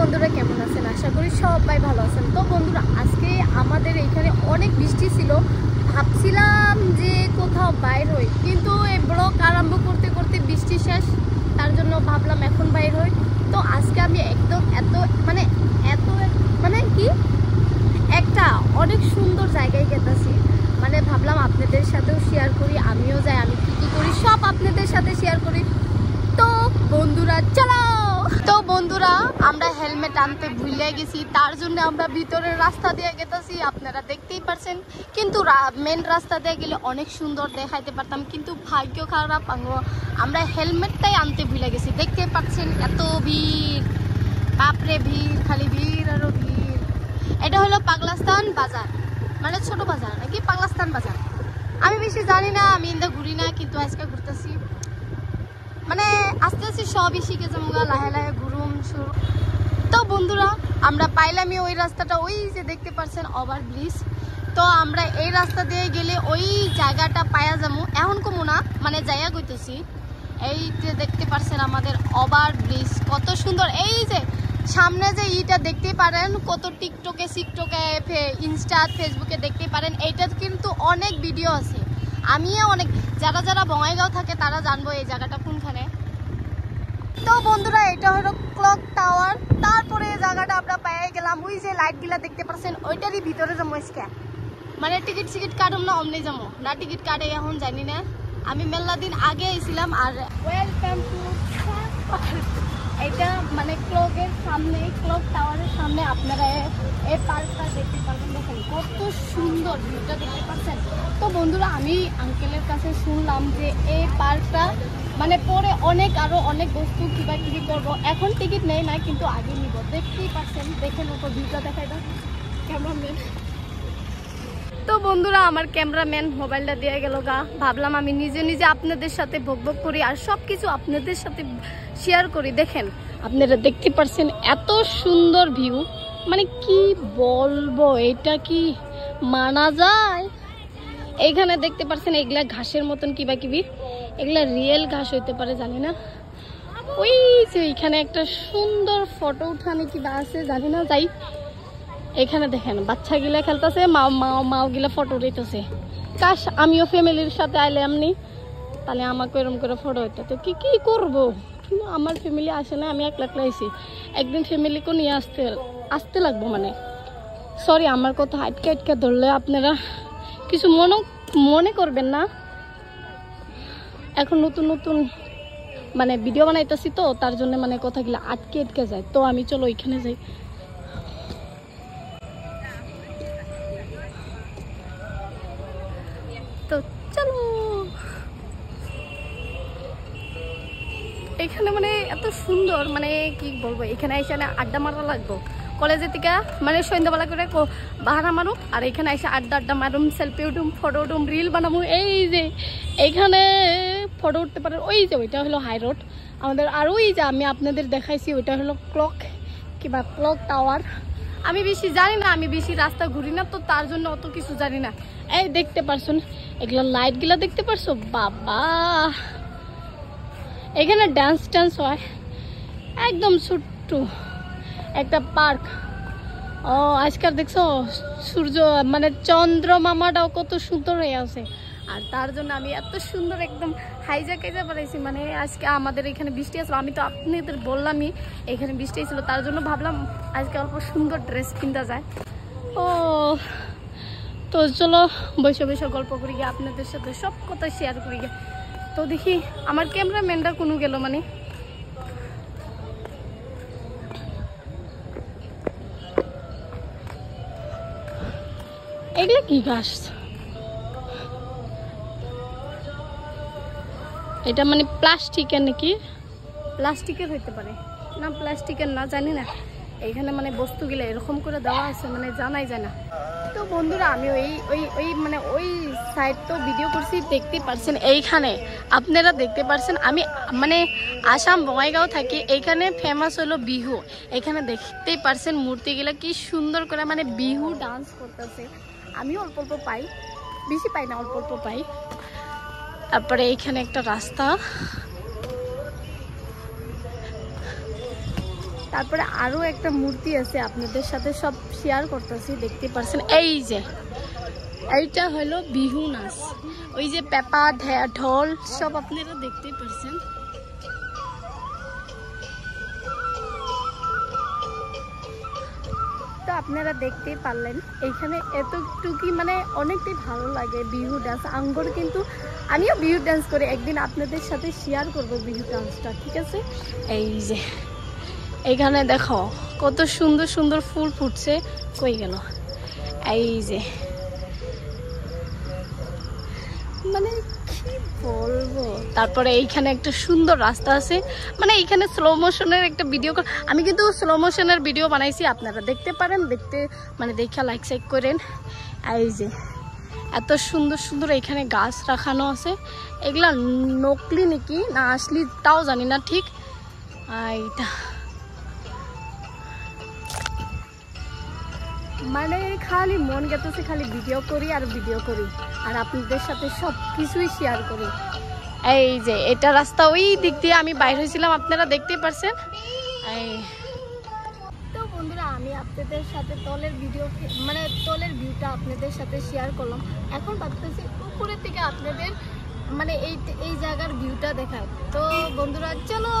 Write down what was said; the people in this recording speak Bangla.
বন্ধুরা কেমন আছেন? আশা করি সবাই ভালো আছেন। তো বন্ধুরা আজকে আমাদের এখানে অনেক বৃষ্টি ছিল, ভাবছিলাম যে কোথাও বাইর হই, কিন্তু এই ব্লগ আরম্ভ করতে করতে বৃষ্টি শেষ, তার জন্য ভাবলাম এখন বাইর হই। তো আজকে আমি একদম এত মানে কি একটা অনেক সুন্দর জায়গায় গেতেছি, মানে ভাবলাম আপনাদের সাথেও শেয়ার করি, আমিও যাই, আমি কি করি সব আপনাদের সাথে শেয়ার করি। তো বন্ধুরা চলো। তো বন্ধুরা আমরা হেলমেট আনতে ভুলে গেছি, তার জন্য আমরা ভিতরের রাস্তা দিয়ে গেতেছি, আপনারা দেখতেই পারছেন। কিন্তু মেন রাস্তা দিয়ে গেলে অনেক সুন্দর দেখাইতে পারতাম, কিন্তু ভাগ্য খারাপ, আমরা হেলমেটটাই আনতে ভুলে গেছি। দেখতেই পাচ্ছেন এত ভিড়, বাপরে ভিড়, খালি ভিড় আরো ভিড়। এটা হলো পাগলাস্তান বাজার, মানে ছোট বাজার নাকি পাগলাস্তান বাজার, আমি বেশি জানি না, আমি ইন্দা ঘুরি না, কিন্তু আজকে ঘুরতেছি, মানে আস্তে আস্তে সবই শিখে যাবো, লাহে লাহে ঘুরুম শুরু। তো বন্ধুরা আমরা পাইলামই ওই রাস্তাটা, ওই যে দেখতে পাচ্ছেন ওভার ব্রিজ। তো আমরা এই রাস্তা দিয়ে গেলে ওই জায়গাটা পায়া যাবো, এখন কমু না, মানে যাইয়া গইতেছি। এই যে দেখতে পাচ্ছেন আমাদের ওভার ব্রিজ কত সুন্দর, এই যে সামনে যে ইটা দেখতে পারেন, কত টিকটকে ইনস্টা ফেসবুকে দেখতে পারেন, এইটা কিন্তু অনেক ভিডিও আছে, আমিও অনেক, যারা বঙ্গাইগাঁও থাকে তারা জানবো এই জায়গাটা কোনখানে। তো বন্ধুরা এটা হলো ক্লক টাওয়ার, তারপরে এই জায়গাটা আমরা পেয়ে গেলাম, ওই যে লাইট গুলা দেখতে পাচ্ছেন ওইটারই ভিতরে যাবো আজকে, মানে টিকিট কাটুম না অমনি যাবো না, টিকিট কাটে এখন জানি না, আমি মেলা দিন আগে এসেছিলাম। আর ওয়েলকাম টু এটা মানে ক্লকের সামনে, ক্লক টাওয়ারের সামনে আপনারা এই পার্কটা দেখতে পারবেন, দেখেন কত সুন্দর ভিউটা দেখতে পাচ্ছেন। তো বন্ধুরা আমি আঙ্কেলের কাছে শুনলাম যে এই পার্কটা মানে পরে আরো অনেক বস্তু কিবা করবো, এখন টিকিট নেই না, কিন্তু আগে নিব, দেখতেই পাচ্ছেন, দেখেন ওপর ভিউটা দেখাই দাও ক্যামেরাম্যান। তো বন্ধুরা আমার ক্যামেরাম্যান মোবাইলটা দিয়ে গেল গা, ভাবলাম আমি নিজে আপনাদের সাথে বকবক করি আর সবকিছু আপনাদের সাথে শেয়ার করি। দেখেন আপনারা দেখতে পাচ্ছেন এত সুন্দর ভিউ, মানে কি বলবো, এটা কি মানা যায়? এইখানে দেখতে পাচ্ছেন এগুলা ঘাসের মতন কিবি, এগুলা রিয়েল ঘাস হইতে পারে জানি না। ওই যে এখানে একটা সুন্দর ফটো উঠানে কিবা আছে জানি না, যাই এখানে দেখেন বাচ্চা গিলা খেলতেছে, মাও গিলা ফটো উঠাইতেছে। কাশ আমিও ফ্যামিলির সাথে আইলে এমনি, তাহলে আমাকে এরকম করে ফটো হইতে। তো কি করবো, আমার ফ্যামিলি আসে না, আমি একলা আইছি, একদিন ফ্যামিলিকে নিয়ে আসতে লাগবো, মানে সরি আমার কথা আটকে ধরলে আপনারা কিছু মনে করবেন না, এখন নতুন মানে ভিডিও বানাইতেছি, তো তার জন্য মানে কথাগুলো আটকে যায়। তো আমি চলো এখানে যাই। তো চলো এখানে মানে এত সুন্দর, মানে কি বলবো, এখানে এসে আড্ডা মারা লাগবো, কলেজের থেকে মানে সন্ধ্যাবেলা করে বাহানা মারুম, আর এখানে এসে আড্ডা মারুম, সেলফি উঠুম, ফটো উঠুম, রিল বানাবো। এই যে এইখানে ফটো উঠতে পারে, ওই যে ওইটা হলো হাই রোড আমাদের, আর ওই যে আমি আপনাদের দেখাইছি ওইটা হলো ক্লক টাওয়ার। আমি বেশি জানি না, আমি বেশি রাস্তা ঘুরি না, তো তার জন্য অত কিছু জানি না। এই দেখতে পারছেন এগুলা লাইট গুলা দেখতে পারছো, বাবা এখানে ডান্স হয়, একদম ছোট্ট একটা পার্ক। ও আজকাল দেখছো সূর্য মানে চন্দ্রমামাটাও কত সুন্দর হয়ে আছে, আর তার জন্য আমি এত সুন্দর একদম হাইজা বানাইছি। মানে আজকে আমাদের এখানে বৃষ্টি আসলো, আমি তো আপনাদের বললামই এখানে বৃষ্টি ছিল, তার জন্য ভাবলাম আজকে অল্প সুন্দর ড্রেস কিনতে যায়। ও তো চলো বসে গল্প করি গিয়ে, আপনাদের সাথে সব কথা শেয়ার করি গিয়ে। তো দেখি আমার ক্যামেরাম্যানটা কোনো গেল, মানে এগুলো কি ঘাস, এটা মানে প্লাস্টিকের নাকি, প্লাস্টিকের হইতে পারে না, প্লাস্টিকের না জানি না, এইখানে মানে বস্তুগুলো এরকম করে দেওয়া আছে, মানে জানাই যায় না। তো বন্ধুরা আমি ওই মানে ওই সাইড তো ভিডিও করছি, দেখতে পারছেন এইখানে আপনারা দেখতে পারছেন আমি মানে আসাম বঙ্গাইগাঁও থাকি, এইখানে ফেমাস হলো বিহু। এখানে দেখতেই পারছেন মূর্তিগুলা কি সুন্দর করে মানে বিহু ডান্স করতেছে, আমি অল্প পাই, বেশি পাই না, অল্প পাই। তারপরে এইখানে একটা রাস্তা, তারপরে আরো একটা মূর্তি আছে, আপনাদের সাথে সব শেয়ার করতেছি, দেখতে পাচ্ছেন। এই যে এইটা হলো বিহু নাচ, ওই যে পেপা ঢোল সব আপনারা দেখতে পাচ্ছেন। তো আপনারা দেখতেই পারলেন এইখানে এতটুকুই মানে অনেকটাই ভালো লাগে বিহু ডান্স। আঙ্গর কিন্তু আমিও বিহু ডান্স করি, একদিন আপনাদের সাথে শেয়ার করব বিহু ডান্সটা, ঠিক আছে। এই যে এইখানে দেখো কত সুন্দর সুন্দর ফুল ফুটছে, কই গেল, এই যে মানে কি বলবো। তারপরে এইখানে একটা সুন্দর রাস্তা আছে, মানে এইখানে স্লো মোশনের একটা ভিডিও, আমি কিন্তু স্লো মোশনের ভিডিও বানাইছি, আপনারা দেখতে পারেন, দেখতে মানে দেখা লাইক সাইক করেন। এই যে এত সুন্দর সুন্দর এইখানে গাছ রাখানো আছে, এগুলা নকলি নাকি না আসলি তাও জানি না ঠিক। এইটা মানে খালি মন গেতেছে খালি ভিডিও করি আর ভিডিও করি, আর আপনাদের সাথে সব কিছুই শেয়ার করি। এই যে এটা রাস্তা, ওই দিক দিয়ে আমি বাইর হয়েছিলাম, আপনারা দেখতেই পারছেন। এই তো বন্ধুরা, আমি আপনাদের সাথে তলের ভিডিও মানে তলের ভিউটা আপনাদের সাথে শেয়ার করলাম। এখন ভাবতেছি উপরের থেকে আপনাদের মানে এই জায়গার ভিউটা দেখায়। তো বন্ধুরা চলো।